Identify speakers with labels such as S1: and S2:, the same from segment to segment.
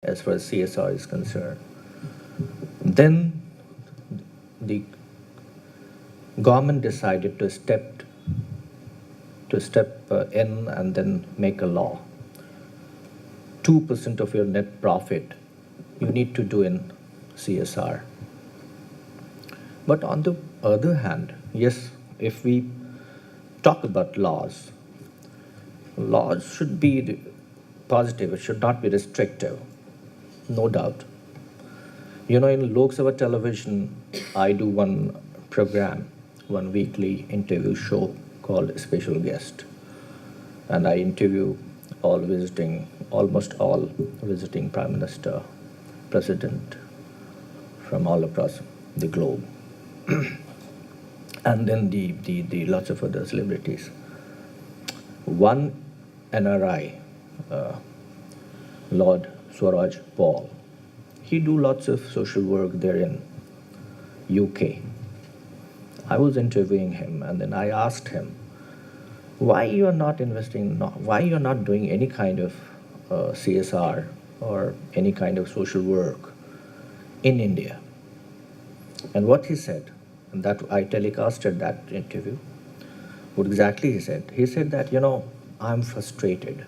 S1: as far as CSR is concerned. Then the government decided to step in and then make a law. 2% of your net profit you need to do in CSR. But on the other hand, yes, if we talk about laws, laws should be positive, it should not be restrictive, no doubt. In Lok Sabha television, I do one program, one weekly interview show called Special Guest. And I interview almost all visiting Prime Minister, President from all across the globe. And then the lots of other celebrities. One NRI, Lord Swaraj Paul, he do lots of social work there in UK. I was interviewing him, and then I asked him, why you are not investing, why you are not doing any kind of CSR or any kind of social work in India? And what he said, and that I telecasted that interview, what exactly he said? He said that, I'm frustrated.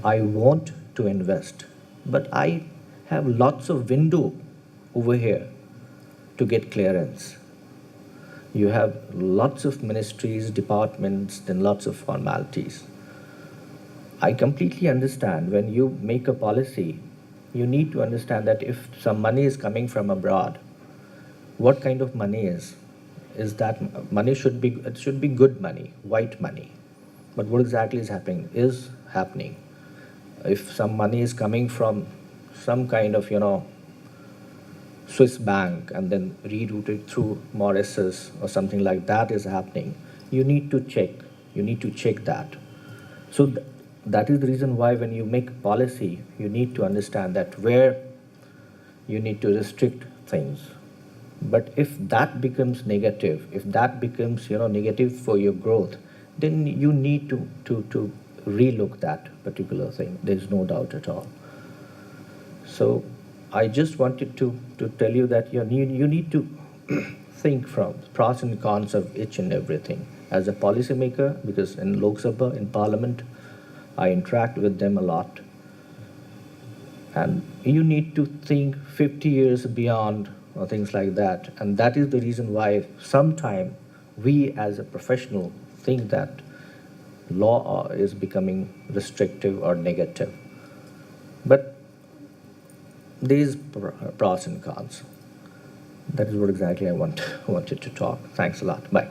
S1: I want to invest, but I have lots of window over here to get clearance. You have lots of ministries, departments, then lots of formalities. I completely understand when you make a policy, you need to understand that if some money is coming from abroad, what kind of money is that money should be good money, white money. But what exactly is happening. If some money is coming from some kind of, Swiss bank and then rerouted through Mauritius or something like that is happening, you need to check that. So that is the reason why when you make policy, you need to understand that where you need to restrict things. But if that becomes negative, negative for your growth, then you need to relook that particular thing. There's no doubt at all. So I just wanted to tell you that you need to think from pros and cons of each and everything. As a policymaker, because in Lok Sabha, in Parliament, I interact with them a lot. And you need to think 50 years beyond or things like that. And that is the reason why sometimes we as a professional think that law is becoming restrictive or negative. But there is pros and cons. That is what exactly I wanted to talk. Thanks a lot. Bye.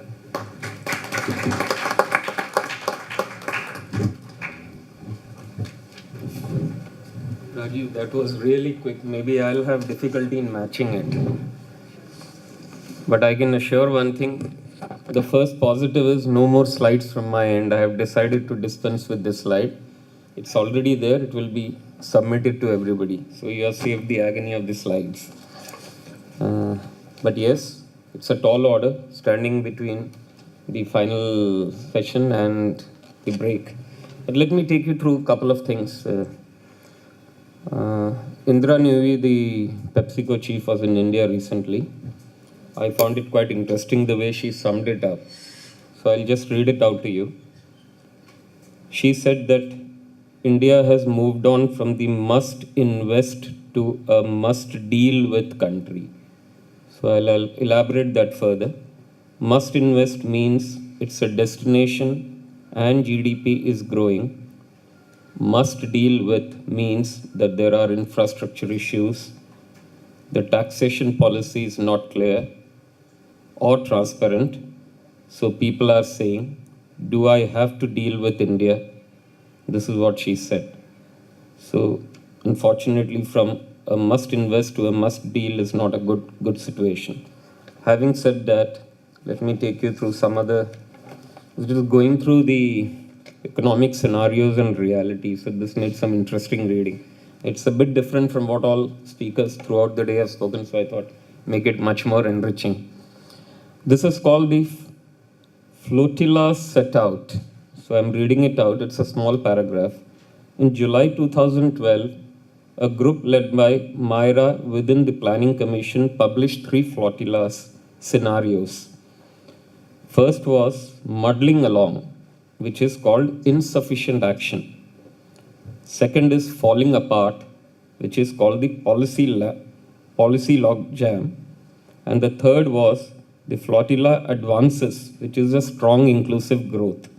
S2: Rajiv, that was really quick. Maybe I'll have difficulty in matching it. But I can assure one thing. The first positive is no more slides from my end. I have decided to dispense with this slide. It's already there. It will be submitted to everybody. So you have saved the agony of the slides. But yes, it's a tall order standing between the final session and the break. But let me take you through a couple of things. Indra Newey, the PepsiCo chief, was in India recently. I found it quite interesting the way she summed it up. So I'll just read it out to you. She said that India has moved on from the must invest to a must deal with country. So I'll elaborate that further. Must invest means it's a destination and GDP is growing. Must deal with means that there are infrastructure issues, the taxation policy is not clear or transparent. So people are saying, do I have to deal with India? This is what she said. So unfortunately, from a must invest to a must deal is not a good situation. Having said that, let me take you through some other, just going through the economic scenarios and realities. So this made some interesting reading. It's a bit different from what all speakers throughout the day have spoken, so I thought make it much more enriching. This is called the Flotilla Set Out. So I'm reading it out. It's a small paragraph. In July 2012, a group led by Myra within the Planning Commission published 3 flotillas scenarios. First was muddling along, which is called insufficient action. Second is falling apart, which is called the policy log jam. And the third was the flotilla advances, which is a strong inclusive growth.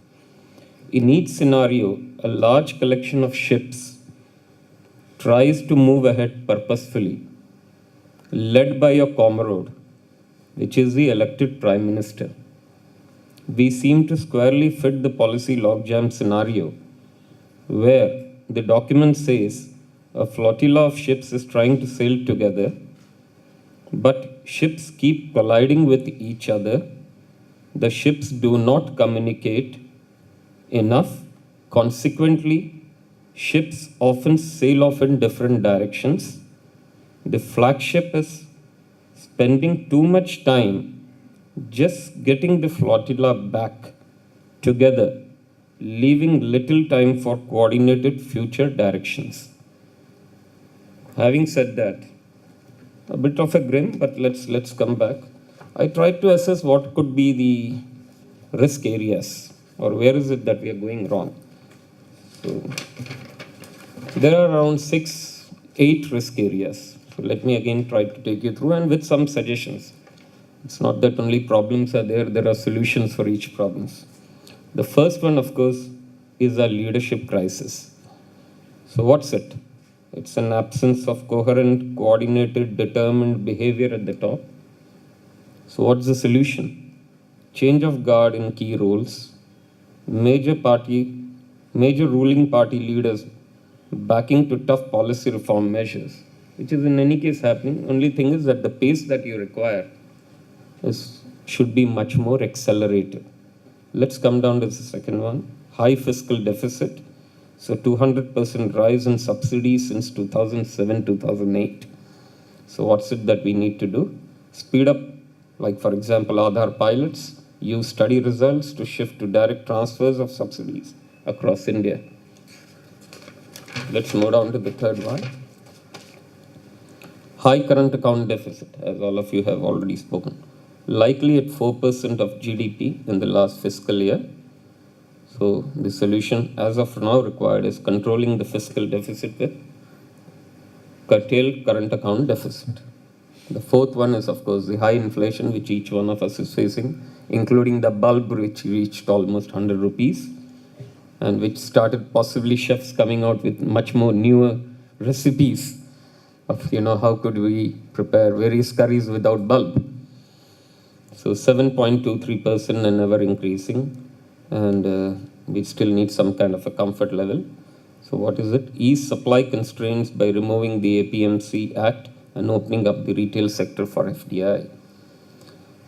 S2: In each scenario, a large collection of ships tries to move ahead purposefully, led by a comrade, which is the elected prime minister. We seem to squarely fit the policy logjam scenario, where the document says a flotilla of ships is trying to sail together, but ships keep colliding with each other. The ships do not communicate enough. Consequently, ships often sail off in different directions. The flagship is spending too much time just getting the flotilla back together, leaving little time for coordinated future directions. Having said that, a bit of a grim, but let's come back. I tried to assess what could be the risk areas, or where is it that we are going wrong. So there are around 8 risk areas. So let me again try to take you through, and with some suggestions. It's not that only problems are there are solutions for each problem. The first one, of course, is a leadership crisis. So what's it? It's an absence of coherent, coordinated, determined behavior at the top. So what's the solution? Change of guard in key roles, major ruling party leaders backing to tough policy reform measures, which is in any case happening. Only thing is that the pace that you require should be much more accelerated. Let's come down to the second one, high fiscal deficit. So 200% rise in subsidies since 2007-2008. So what's it that we need to do? Speed up, like for example, Aadhaar pilots, use study results to shift to direct transfers of subsidies across India. Let's move on to the third one. High current account deficit, as all of you have already spoken. Likely at 4% of GDP in the last fiscal year. So the solution as of now required is controlling the fiscal deficit with curtailed current account deficit. The fourth one is, of course, the high inflation which each one of us is facing, including the bulb which reached almost 100 rupees and which started possibly chefs coming out with much more newer recipes of, how could we prepare various curries without bulb. So 7.23% and ever increasing, and we still need some kind of a comfort level. So what is it? Ease supply constraints by removing the APMC Act and opening up the retail sector for FDI.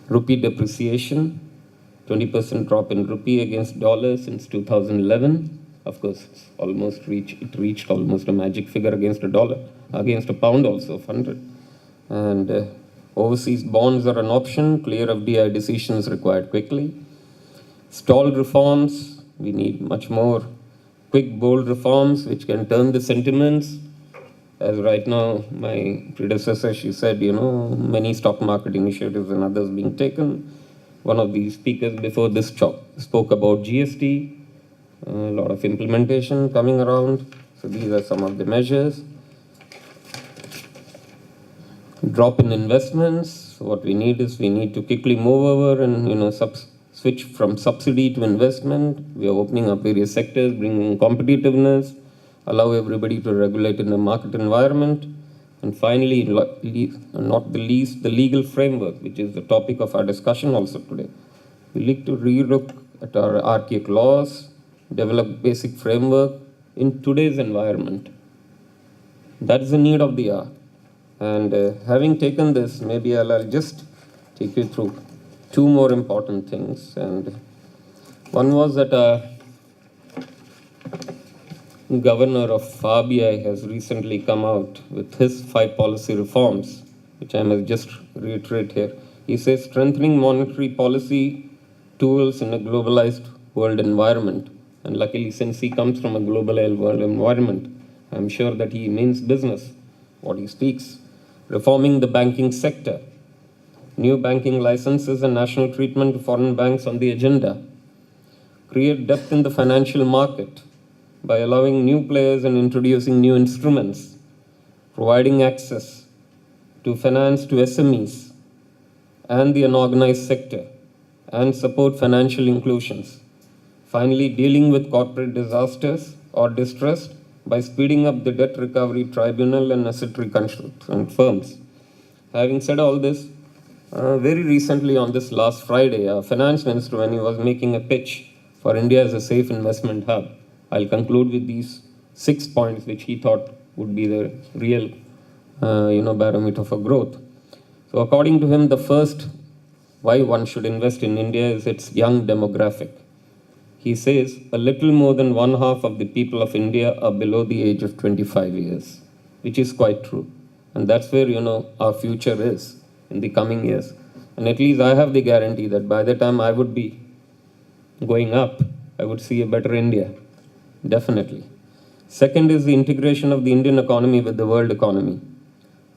S2: Rupee depreciation, 20% drop in rupee against dollar since 2011. Of course, it reached almost a magic figure against a dollar, against a pound also of 100. And overseas bonds are an option. Clear FDI decisions required quickly. Stalled reforms. We need much more quick, bold reforms which can turn the sentiments. As right now, my predecessor, she said, many stock market initiatives and others being taken. One of the speakers before this spoke about GST, a lot of implementation coming around. So these are some of the measures. Drop in investments. So what we need to quickly move over and switch from subsidy to investment. We are opening up various sectors, bringing competitiveness, allow everybody to regulate in a market environment. And finally, not the least, the legal framework, which is the topic of our discussion also today. We need to relook at our archaic laws, develop basic framework in today's environment. That is the need of the hour. And having taken this, maybe I'll just take you through 2 more important things. And one was that Governor of RBI has recently come out with his 5 policy reforms, which I must just reiterate here. He says strengthening monetary policy tools in a globalized world environment. And luckily, since he comes from a globalized world environment, I'm sure that he means business, what he speaks. Reforming the banking sector, new banking licenses and national treatment to foreign banks on the agenda. Create depth in the financial market by allowing new players and introducing new instruments, providing access to finance to SMEs and the unorganized sector, and support financial inclusions. Finally, dealing with corporate disasters or distress by speeding up the debt recovery tribunal and asset reconstruction firms. Having said all this, very recently on this last Friday, our finance minister, when he was making a pitch for India as a safe investment hub, I'll conclude with these 6 points which he thought would be the real barometer for growth. So according to him, the first why one should invest in India is its young demographic. He says a little more than 1/2 of the people of India are below the age of 25 years, which is quite true. And that's where, our future is in the coming years. And at least I have the guarantee that by the time I would be going up, I would see a better India. Definitely. Second is the integration of the Indian economy with the world economy.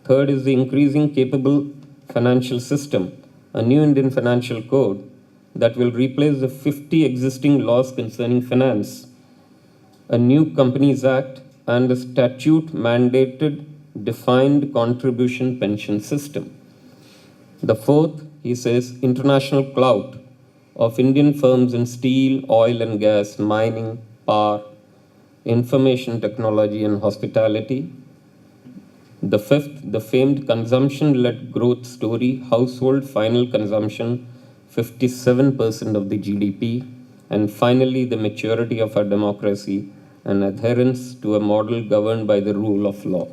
S2: Third is the increasing capable financial system, a new Indian financial code that will replace the 50 existing laws concerning finance, a new Companies Act, and a statute-mandated defined contribution pension system. The fourth, he says, international clout of Indian firms in steel, oil and gas, mining, power, information technology and hospitality. The fifth, the famed consumption-led growth story, household final consumption, 57% of the GDP. And finally, the maturity of our democracy and adherence to a model governed by the rule of law.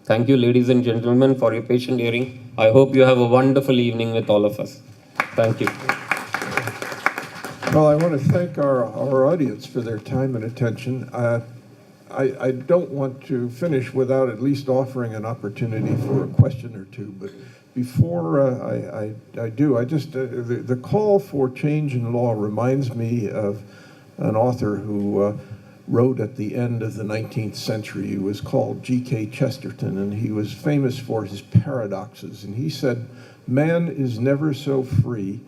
S2: Thank you, ladies and gentlemen, for your patient hearing. I hope you have a wonderful evening with all of us. Thank you.
S3: Well, I want to thank our audience for their time and attention. I don't want to finish without at least offering an opportunity for a question or two, but before I do, the call for change in law reminds me of an author who wrote at the end of the 19th century. He was called G.K. Chesterton, and he was famous for his paradoxes. And he said, "Man is never so free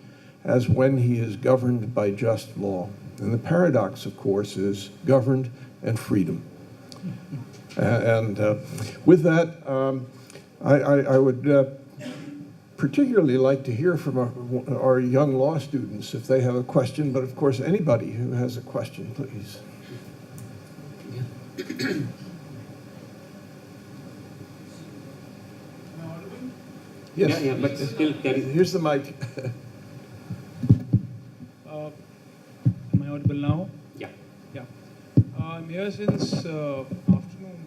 S3: as when he is governed by just law." And the paradox, of course, is governed and freedom. And with that, I would particularly like to hear from our young law students if they have a question, but of course, anybody who has a question, please. Yes.
S2: Yeah, but still carry.
S3: Here's the mic.
S4: Am I audible now?
S2: Yeah.
S4: Yeah. I'm here since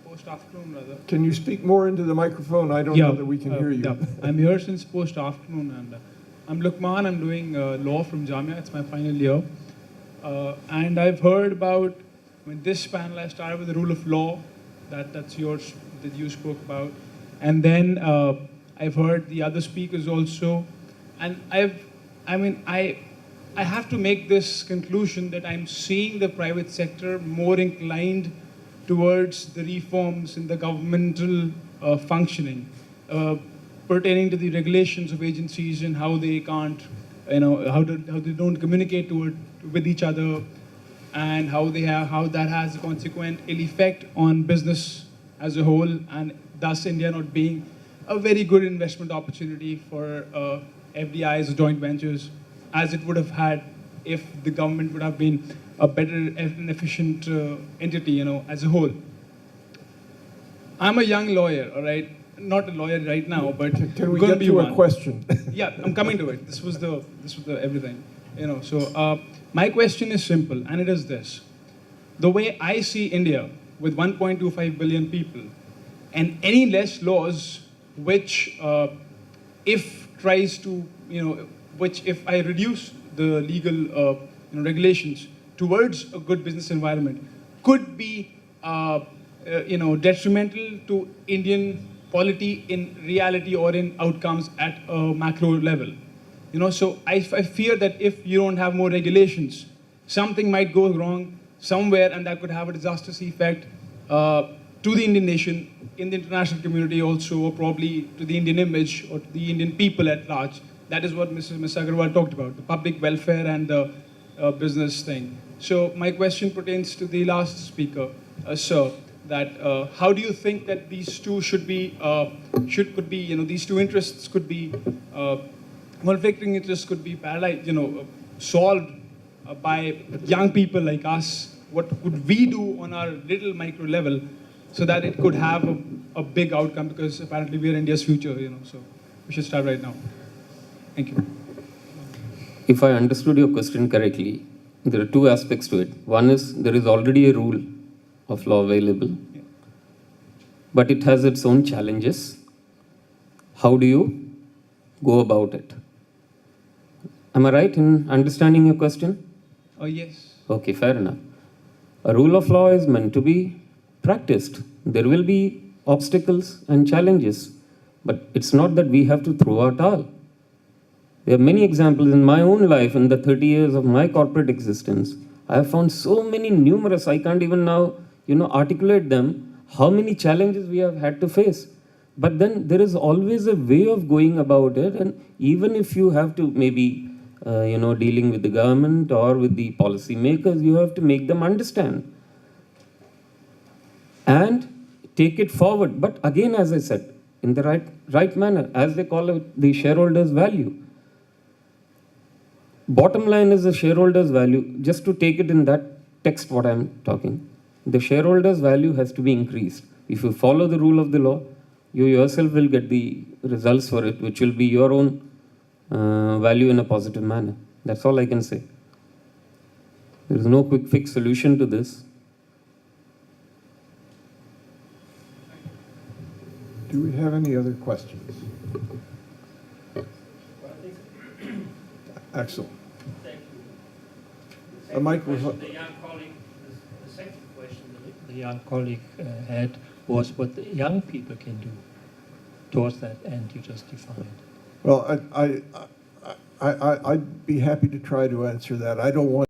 S4: post-afternoon rather.
S3: Can you speak more into the microphone? I don't know that we can hear you.
S4: Yeah. I'm here since post-afternoon, and I'm Lukman. I'm doing law from Jamia. It's my final year. And I've heard about, this panel, I started with the rule of law, that's yours, that you spoke about. And then I've heard the other speakers also. And I have to make this conclusion that I'm seeing the private sector more inclined towards the reforms in the governmental functioning, pertaining to the regulations of agencies and how they can't, how they don't communicate with each other, and how that has a consequent ill effect on business as a whole, and thus India not being a very good investment opportunity for FDIs or joint ventures, as it would have had if the government would have been a better and efficient entity, as a whole. I'm a young lawyer, all right? Not a lawyer right now, but
S3: Can we get to a question?
S4: Yeah, I'm coming to it. This was the everything, So my question is simple, and it is this: the way I see India, with 1.25 billion people, and any less laws, which if I reduce the legal regulations towards a good business environment, could be detrimental to Indian polity in reality or in outcomes at a macro level. So I fear that if you don't have more regulations, something might go wrong somewhere, and that could have a disastrous effect to the Indian nation, in the international community also, or probably to the Indian image or to the Indian people at large. That is what Ms. Agarwal talked about, the public welfare and the business thing. So my question pertains to the last speaker, sir, that how do you think that these two should be, these two interests could be, conflicting interests could be paralyzed, solved by young people like us? What could we do on our little micro level so that it could have a big outcome? Because apparently we are India's future, so we should start right now. Thank you.
S2: If I understood your question correctly, there are two aspects to it. One is there is already a rule of law available, but it has its own challenges. How do you go about it? Am I right in understanding your question?
S4: Yes.
S2: Okay, fair enough. A rule of law is meant to be practiced. There will be obstacles and challenges, but it's not that we have to throw out all. There are many examples in my own life, in the 30 years of my corporate existence. I have found so many numerous, I can't even now, articulate them, how many challenges we have had to face. But then there is always a way of going about it, and even if you have to maybe, dealing with the government or with the policy makers, you have to make them understand and take it forward. But again, as I said, in the right manner, as they call it, the shareholders' value. Bottom line is the shareholders' value. Just to take it in that text, what I'm talking, the shareholders' value has to be increased. If you follow the rule of the law, you yourself will get the results for it, which will be your own value in a positive manner. That's all I can say. There is no quick fix solution to this.
S3: Do we have any other questions? Axel.
S5: Thank you.
S3: The mic was
S5: The young colleague, the second question the young colleague had was what the young people can do towards that end you just defined.
S3: Well, I'd be happy to try to answer that. I don't want